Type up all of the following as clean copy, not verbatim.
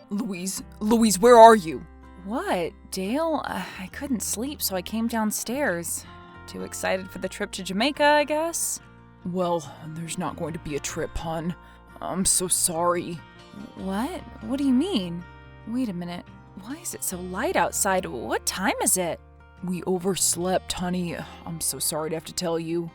Louise, where are you? What, Dale? I couldn't sleep, so I came downstairs. Too excited for the trip to Jamaica, I guess? Well, there's not going to be a trip, hon. I'm so sorry. What? What do you mean? Wait a minute. Why is it so light outside? What time is it? We overslept, honey. I'm so sorry to have to tell you.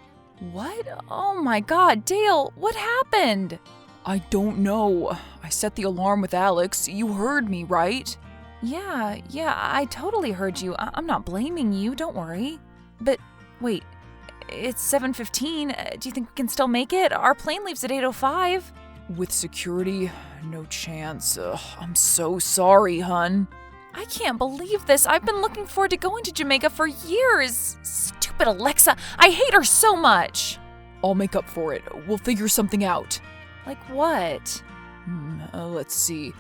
What? Oh my God, Dale, what happened? I don't know. I set the alarm with Alex. You heard me, right? Yeah, I totally heard you. I'm not blaming you, don't worry. But wait, it's 7:15. Do you think we can still make it? Our plane leaves at 8:05. With security, no chance. I'm so sorry, hun. I can't believe this. I've been looking forward to going to Jamaica for years. Stupid Alexa. I hate her so much. I'll make up for it. We'll figure something out. Like what? Let's see.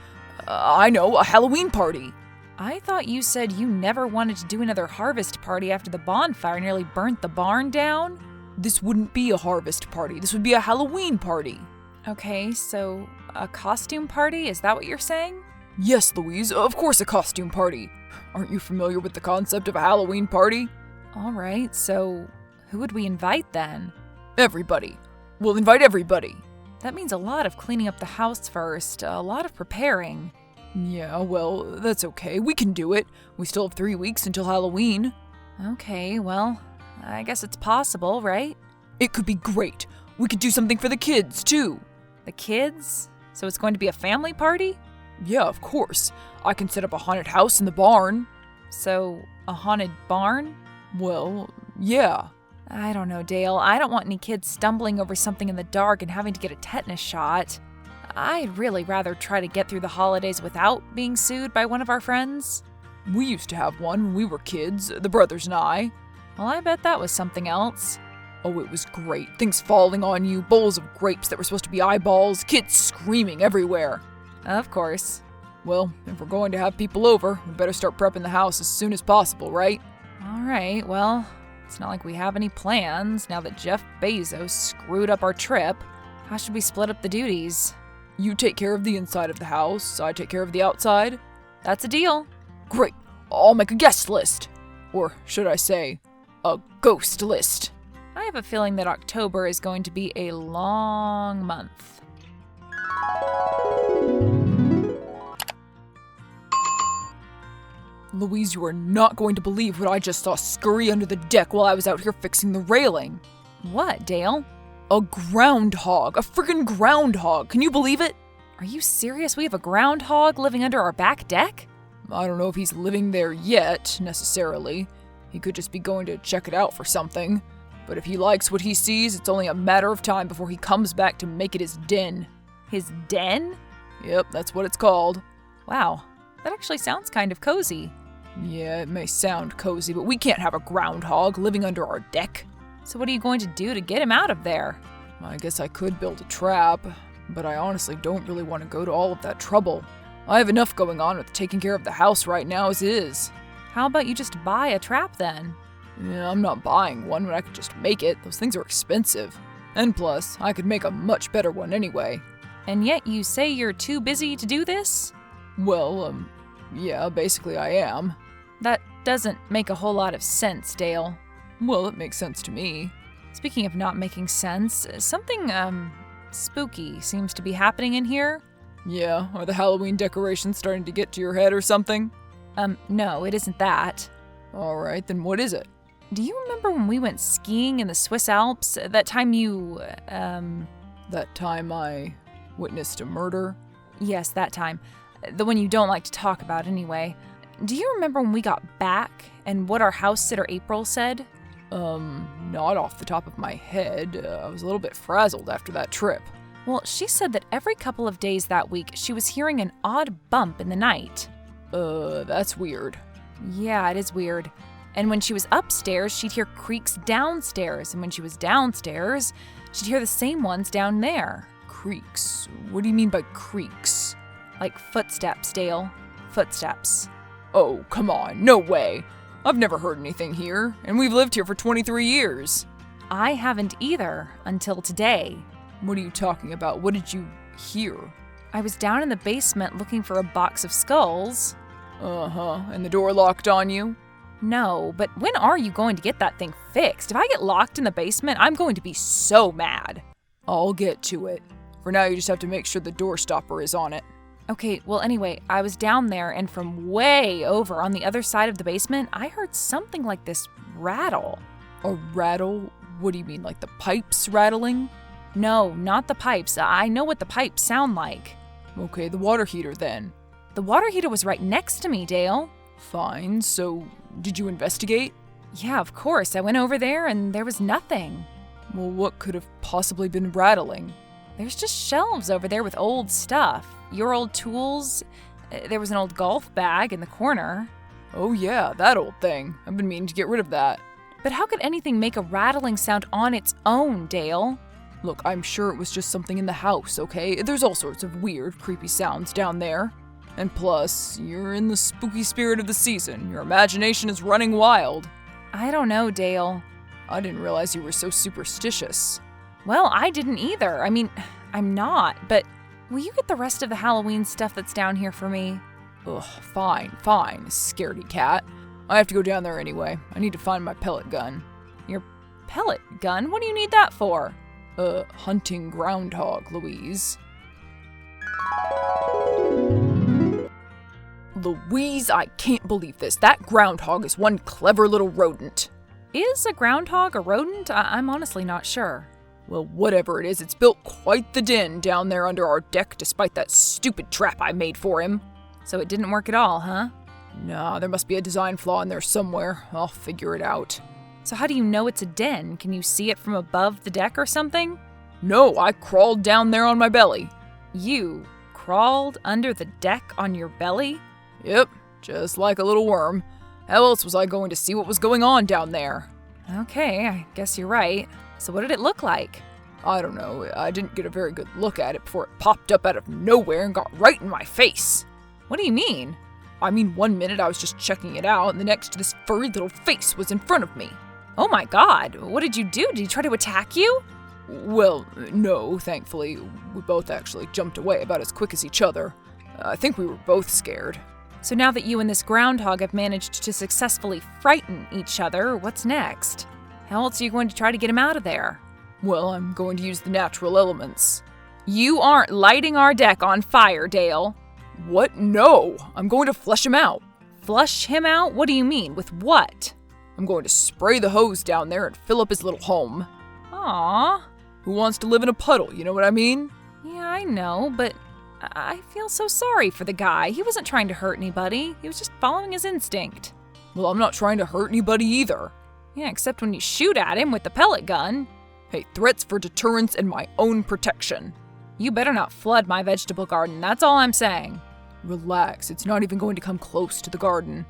I know, a Halloween party. I thought you said you never wanted to do another harvest party after the bonfire nearly burnt the barn down. This wouldn't be a harvest party. This would be a Halloween party. Okay, so a costume party? Is that what you're saying? Yes, Louise, of course a costume party. Aren't you familiar with the concept of a Halloween party? All right, so who would we invite then? Everybody. We'll invite everybody. That means a lot of cleaning up the house first, a lot of preparing. Yeah, well, that's okay. We can do it. We still have 3 weeks until Halloween. Okay, well, I guess it's possible, right? It could be great. We could do something for the kids, too. The kids? So it's going to be a family party? Yeah, of course. I can set up a haunted house in the barn. So, a haunted barn? Well, yeah. I don't know, Dale. I don't want any kids stumbling over something in the dark and having to get a tetanus shot. I'd really rather try to get through the holidays without being sued by one of our friends. We used to have one when we were kids, the brothers and I. Well, I bet that was something else. Oh, it was great. Things falling on you, bowls of grapes that were supposed to be eyeballs, kids screaming everywhere. Of course. Well, if we're going to have people over, we better start prepping the house as soon as possible, right? All right, well, it's not like we have any plans now that Jeff Bezos screwed up our trip. How should we split up the duties? You take care of the inside of the house, I take care of the outside. That's a deal. Great. I'll make a guest list. Or should I say, a ghost list. I have a feeling that October is going to be a long month. Louise, you are not going to believe what I just saw scurry under the deck while I was out here fixing the railing. What, Dale? A groundhog. A friggin' groundhog. Can you believe it? Are you serious? We have a groundhog living under our back deck? I don't know if he's living there yet, necessarily. He could just be going to check it out for something. But if he likes what he sees, it's only a matter of time before he comes back to make it his den. His den? Yep, that's what it's called. Wow, that actually sounds kind of cozy. Yeah, it may sound cozy, but we can't have a groundhog living under our deck. So what are you going to do to get him out of there? I guess I could build a trap, but I honestly don't really want to go to all of that trouble. I have enough going on with taking care of the house right now as is. How about you just buy a trap then? Yeah, I'm not buying one when I could just make it. Those things are expensive. And plus, I could make a much better one anyway. And yet you say you're too busy to do this? Well, yeah, basically I am. That doesn't make a whole lot of sense, Dale. Well, it makes sense to me. Speaking of not making sense, something, spooky seems to be happening in here. Yeah, are the Halloween decorations starting to get to your head or something? No, it isn't that. Alright, then what is it? Do you remember when we went skiing in the Swiss Alps? That time you, That time I witnessed a murder? Yes, that time. The one you don't like to talk about anyway. Do you remember when we got back and what our house sitter April said? Not off the top of my head. I was a little bit frazzled after that trip. Well, she said that every couple of days that week she was hearing an odd bump in the night. That's weird. Yeah, it is weird. And when she was upstairs, she'd hear creaks downstairs. And when she was downstairs, she'd hear the same ones down there. Creaks? What do you mean by creaks? Like footsteps, Dale. Footsteps. Oh, come on. No way. I've never heard anything here, and we've lived here for 23 years. I haven't either, until today. What are you talking about? What did you hear? I was down in the basement looking for a box of skulls. Uh-huh, and the door locked on you? No, but when are you going to get that thing fixed? If I get locked in the basement, I'm going to be so mad. I'll get to it. For now, you just have to make sure the door stopper is on it. Okay, well anyway, I was down there and from way over on the other side of the basement, I heard something like this rattle. A rattle? What do you mean, like the pipes rattling? No, not the pipes. I know what the pipes sound like. Okay, the water heater then. The water heater was right next to me, Dale. Fine, so did you investigate? Yeah, of course. I went over there and there was nothing. Well, what could have possibly been rattling? There's just shelves over there with old stuff. Your old tools. There was an old golf bag in the corner. Oh yeah, that old thing. I've been meaning to get rid of that. But how could anything make a rattling sound on its own, Dale? Look, I'm sure it was just something in the house, okay? There's all sorts of weird, creepy sounds down there. And plus, you're in the spooky spirit of the season. Your imagination is running wild. I don't know, Dale. I didn't realize you were so superstitious. Well, I didn't either. I mean, I'm not, but will you get the rest of the Halloween stuff that's down here for me? Ugh, fine, scaredy cat. I have to go down there anyway. I need to find my pellet gun. Your pellet gun? What do you need that for? Hunting groundhog, Louise. Louise, I can't believe this. That groundhog is one clever little rodent. Is a groundhog a rodent? I'm honestly not sure. Well, whatever it is, it's built quite the den down there under our deck despite that stupid trap I made for him. So it didn't work at all, huh? Nah, there must be a design flaw in there somewhere. I'll figure it out. So how do you know it's a den? Can you see it from above the deck or something? No, I crawled down there on my belly. You crawled under the deck on your belly? Yep, just like a little worm. How else was I going to see what was going on down there? Okay, I guess you're right. So what did it look like? I don't know. I didn't get a very good look at it before it popped up out of nowhere and got right in my face. What do you mean? I mean, one minute I was just checking it out, and the next this furry little face was in front of me. Oh my god, what did you do? Did he try to attack you? Well, no, thankfully. We both actually jumped away about as quick as each other. I think we were both scared. So now that you and this groundhog have managed to successfully frighten each other, what's next? How else are you going to try to get him out of there? Well, I'm going to use the natural elements. You aren't lighting our deck on fire, Dale. What? No! I'm going to flush him out. Flush him out? What do you mean? With what? I'm going to spray the hose down there and fill up his little home. Aww. Who wants to live in a puddle, you know what I mean? Yeah, I know, but I feel so sorry for the guy. He wasn't trying to hurt anybody. He was just following his instinct. Well, I'm not trying to hurt anybody either. Yeah, except when you shoot at him with the pellet gun. Hey, threats for deterrence and my own protection. You better not flood my vegetable garden, that's all I'm saying. Relax, it's not even going to come close to the garden.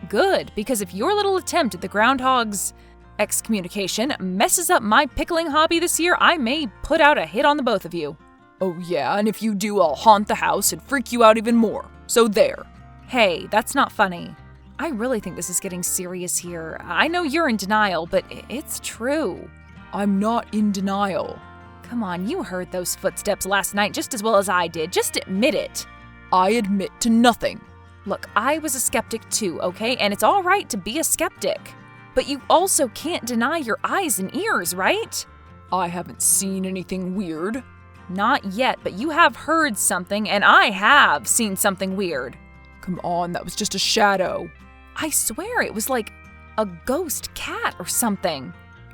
Good, because if your little attempt at the groundhog's excommunication messes up my pickling hobby this year, I may put out a hit on the both of you. Oh yeah, and if you do, I'll haunt the house and freak you out even more. So there. Hey, that's not funny. I really think this is getting serious here. I know you're in denial, but it's true. I'm not in denial. Come on, you heard those footsteps last night just as well as I did. Just admit it. I admit to nothing. Look, I was a skeptic too, okay? And it's all right to be a skeptic. But you also can't deny your eyes and ears, right? I haven't seen anything weird. Not yet, but you have heard something, and I have seen something weird. Come on, that was just a shadow. I swear it was like a ghost cat or something.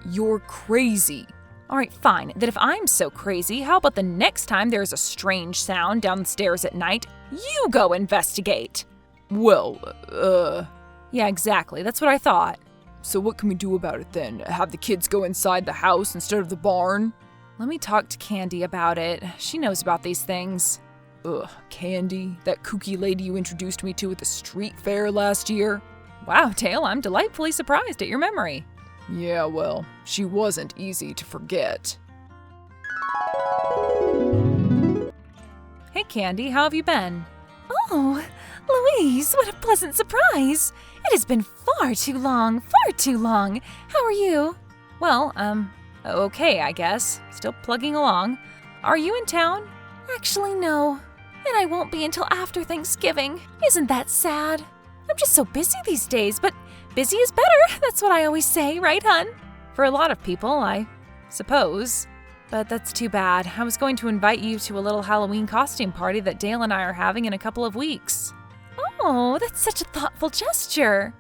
You're crazy. All right, fine. Then if I'm so crazy, how about the next time there's a strange sound down the stairs at night, you go investigate? Well, Yeah, exactly. That's what I thought. So what can we do about it then? Have the kids go inside the house instead of the barn? Let me talk to Candy about it. She knows about these things. Ugh, Candy? That kooky lady you introduced me to at the street fair last year? Wow, Dale, I'm delightfully surprised at your memory. Yeah, well, she wasn't easy to forget. Hey, Candy, how have you been? Oh, Louise, what a pleasant surprise. It has been far too long. How are you? Well, okay, I guess. Still plugging along. Are you in town? Actually, no. and I won't be until after Thanksgiving. Isn't that sad? I'm just so busy these days, but busy is better. That's what I always say, right, hun? For a lot of people, I suppose. But that's too bad. I was going to invite you to a little Halloween costume party that Dale and I are having in a couple of weeks. Oh, that's such a thoughtful gesture.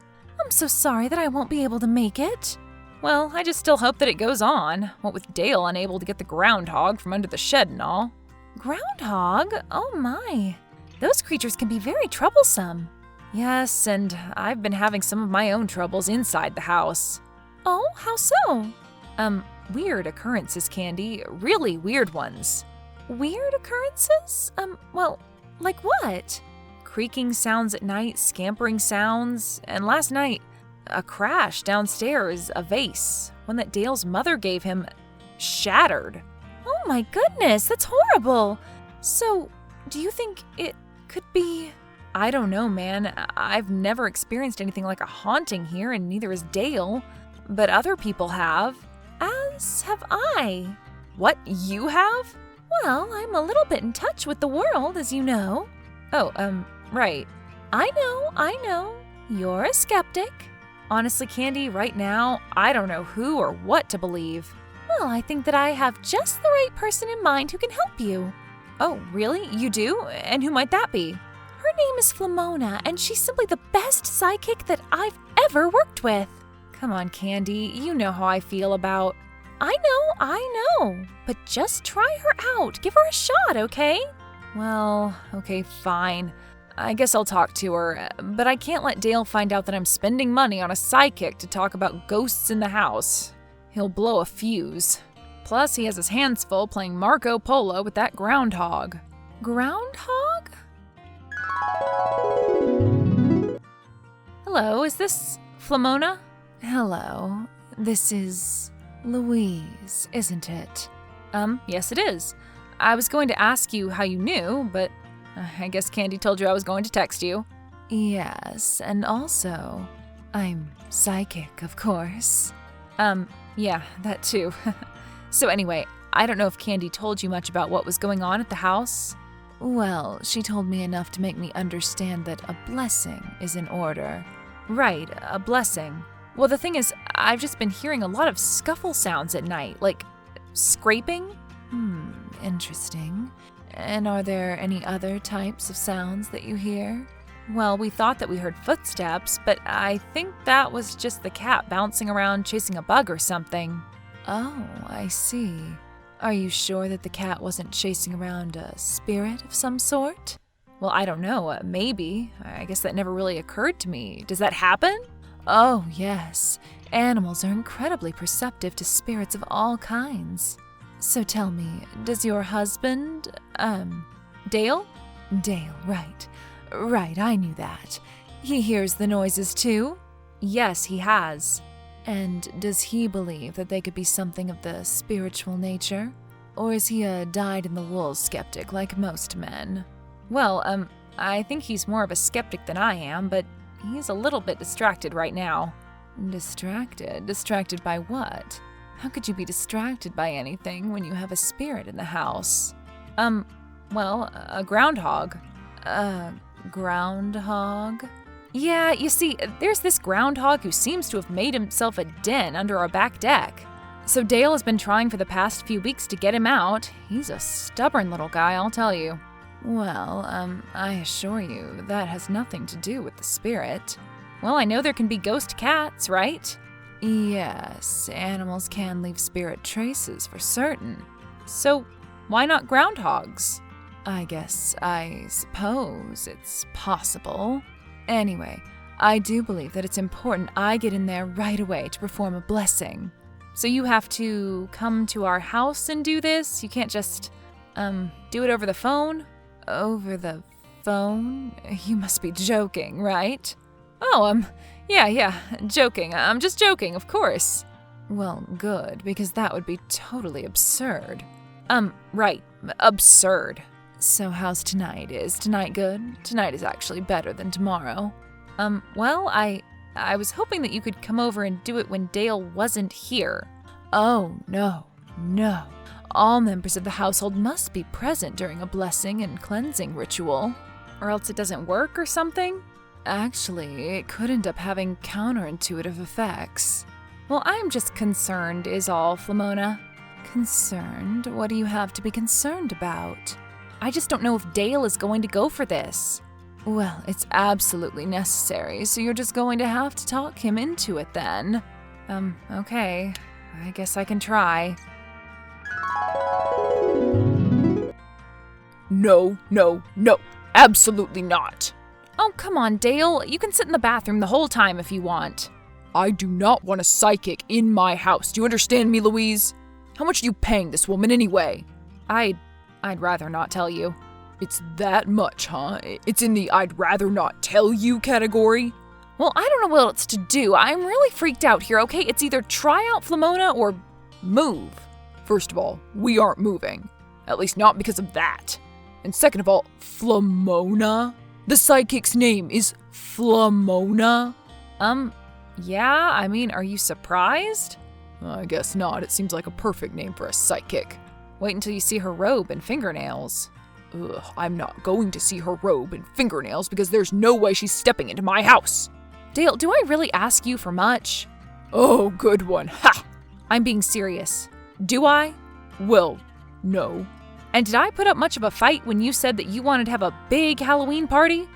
I'm so sorry that I won't be able to make it. Well, I just still hope that it goes on, what with Dale unable to get the groundhog from under the shed and all. Groundhog? Oh my. Those creatures can be very troublesome. Yes, and I've been having some of my own troubles inside the house. Oh, how so? Weird occurrences, Candy. Really weird ones. Weird occurrences? Well, like what? Creaking sounds at night, scampering sounds, and last night, a crash downstairs, a vase, one that Dale's mother gave him, shattered. Oh my goodness, that's horrible. So, do you think it could be... I don't know, man. I've never experienced anything like a haunting here, and neither has Dale. But other people have. As have I. What, you have? Well, I'm a little bit in touch with the world, as you know. Oh, right. I know. You're a skeptic. Honestly, Candy, right now, I don't know who or what to believe. Well, I think that I have just the right person in mind who can help you. Oh, really? You do? And who might that be? Her name is Flamona, and she's simply the best psychic that I've ever worked with. Come on, Candy, you know how I feel about... I know. But just try her out. Give her a shot, okay? Well, okay, fine. I guess I'll talk to her, but I can't let Dale find out that I'm spending money on a psychic to talk about ghosts in the house. He'll blow a fuse. Plus, he has his hands full playing Marco Polo with that groundhog. Groundhog? Hello, is this Flamona? Hello, this is Louise, isn't it? Yes it is. I was going to ask you how you knew, but I guess Candy told you I was going to text you. Yes, and also, I'm psychic, of course. Yeah, that too. So anyway, I don't know if Candy told you much about what was going on at the house. Well, she told me enough to make me understand that a blessing is in order. Right, a blessing. Well, the thing is, I've just been hearing a lot of scuffle sounds at night, like scraping. Interesting. And are there any other types of sounds that you hear? Well, we thought that we heard footsteps, but I think that was just the cat bouncing around chasing a bug or something. Oh, I see. Are you sure that the cat wasn't chasing around a spirit of some sort? Well, I don't know. Maybe. I guess that never really occurred to me. Does that happen? Oh, yes. Animals are incredibly perceptive to spirits of all kinds. So tell me, does your husband, Dale? Dale, right. Right, I knew that. He hears the noises too? Yes, he has. And does he believe that they could be something of the spiritual nature? Or is he a dyed-in-the-wool skeptic like most men? Well, I think he's more of a skeptic than I am, but he's a little bit distracted right now. Distracted? Distracted by what? How could you be distracted by anything when you have a spirit in the house? Well, a groundhog. A groundhog? Yeah, you see, there's this groundhog who seems to have made himself a den under our back deck. So Dale has been trying for the past few weeks to get him out. He's a stubborn little guy, I'll tell you. Well, I assure you, that has nothing to do with the spirit. Well, I know there can be ghost cats, right? Yes, animals can leave spirit traces for certain. So, why not groundhogs? I suppose it's possible. Anyway, I do believe that it's important I get in there right away to perform a blessing. So you have to come to our house and do this? You can't just, do it over the phone? Over the phone? You must be joking, right? Oh, yeah, joking. I'm just joking, of course. Well, good, because that would be totally absurd. Right, absurd. So how's tonight? Is tonight good? Tonight is actually better than tomorrow. Well, I was hoping that you could come over and do it when Dale wasn't here. Oh, no. all members of the household must be present during a blessing and cleansing ritual. Or else it doesn't work or something? Actually, it could end up having counterintuitive effects. Well, I'm just concerned is all, Flamona. Concerned? What do you have to be concerned about? I just don't know if Dale is going to go for this. Well, it's absolutely necessary, so you're just going to have to talk him into it then. Okay. I guess I can try. No, no, no. Absolutely not. Oh, come on, Dale. You can sit in the bathroom the whole time if you want. I do not want a psychic in my house. Do you understand me, Louise? How much are you paying this woman anyway? I'd rather not tell you. It's that much, huh? It's in the I'd rather not tell you category? Well, I don't know what else to do. I'm really freaked out here, okay? It's either try out Flamona or move. First of all, we aren't moving. At least not because of that. And second of all, Flamona? The psychic's name is Flamona? Yeah, I mean, are you surprised? I guess not. It seems like a perfect name for a psychic. Wait until you see her robe and fingernails. Ugh, I'm not going to see her robe and fingernails because there's no way she's stepping into my house. Dale, do I really ask you for much? Oh, good one. Ha! I'm being serious. Do I? Well, no. And did I put up much of a fight when you said that you wanted to have a big Halloween party?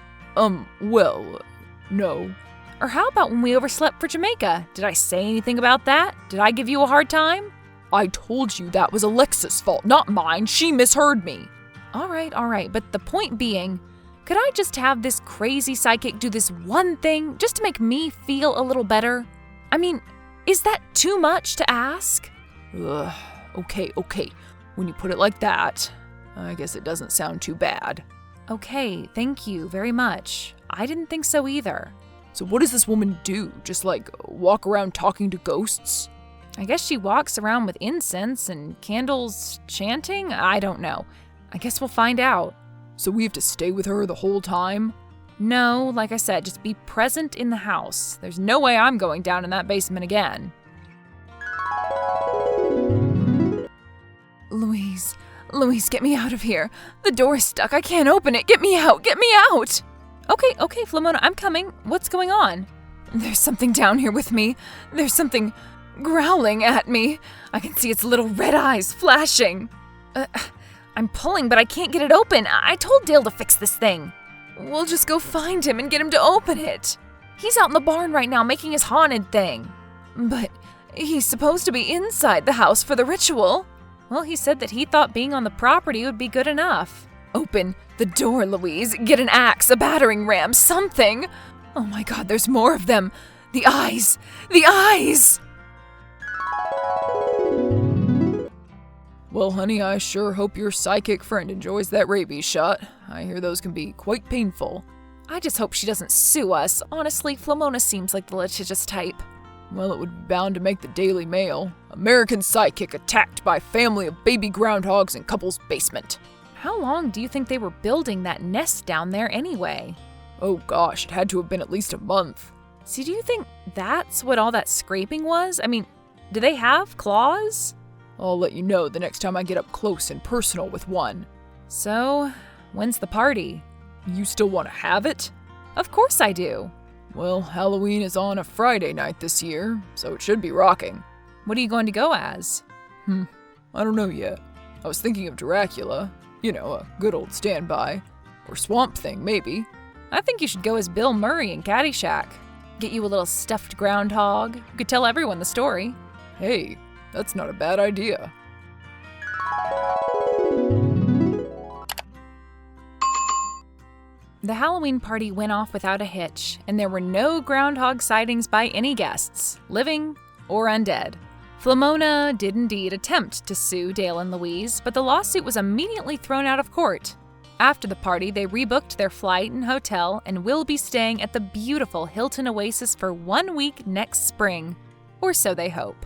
Well, no. Or how about when we overslept for Jamaica? Did I say anything about that? Did I give you a hard time? I told you that was Alexa's fault, not mine. She misheard me. All right, but the point being, could I just have this crazy psychic do this one thing just to make me feel a little better? I mean, is that too much to ask? Ugh, okay. When you put it like that, I guess it doesn't sound too bad. Okay, thank you very much. I didn't think so either. So what does this woman do? Just walk around talking to ghosts? I guess she walks around with incense and candles chanting? I don't know. I guess we'll find out. So we have to stay with her the whole time? No, like I said, just be present in the house. There's no way I'm going down in that basement again. Louise, get me out of here. The door's stuck. I can't open it. Get me out. Okay, Flamona, I'm coming. What's going on? There's something down here with me. There's something growling at me. I can see its little red eyes flashing. I'm pulling, but I can't get it open. I told Dale to fix this thing. We'll just go find him and get him to open it. He's out in the barn right now making his haunted thing. But he's supposed to be inside the house for the ritual. Well, he said that he thought being on the property would be good enough. Open the door, Louise. Get an axe, a battering ram, something. Oh my God, there's more of them. The eyes! Well, honey, I sure hope your psychic friend enjoys that rabies shot. I hear those can be quite painful. I just hope she doesn't sue us. Honestly, Flamona seems like the litigious type. Well, it would be bound to make the Daily Mail. American psychic attacked by family of baby groundhogs in couple's basement. How long do you think they were building that nest down there anyway? Oh gosh, it had to have been at least a month. See, do you think that's what all that scraping was? I mean, do they have claws? I'll let you know the next time I get up close and personal with one. So, when's the party? You still want to have it? Of course I do. Well, Halloween is on a Friday night this year, so it should be rocking. What are you going to go as? I don't know yet. I was thinking of Dracula. You know, a good old standby. Or Swamp Thing, maybe. I think you should go as Bill Murray in Caddyshack. Get you a little stuffed groundhog. You could tell everyone the story. Hey, that's not a bad idea. The Halloween party went off without a hitch, and there were no groundhog sightings by any guests, living or undead. Flamona did indeed attempt to sue Dale and Louise, but the lawsuit was immediately thrown out of court. After the party, they rebooked their flight and hotel and will be staying at the beautiful Hilton Oasis for 1 week next spring. Or so they hope.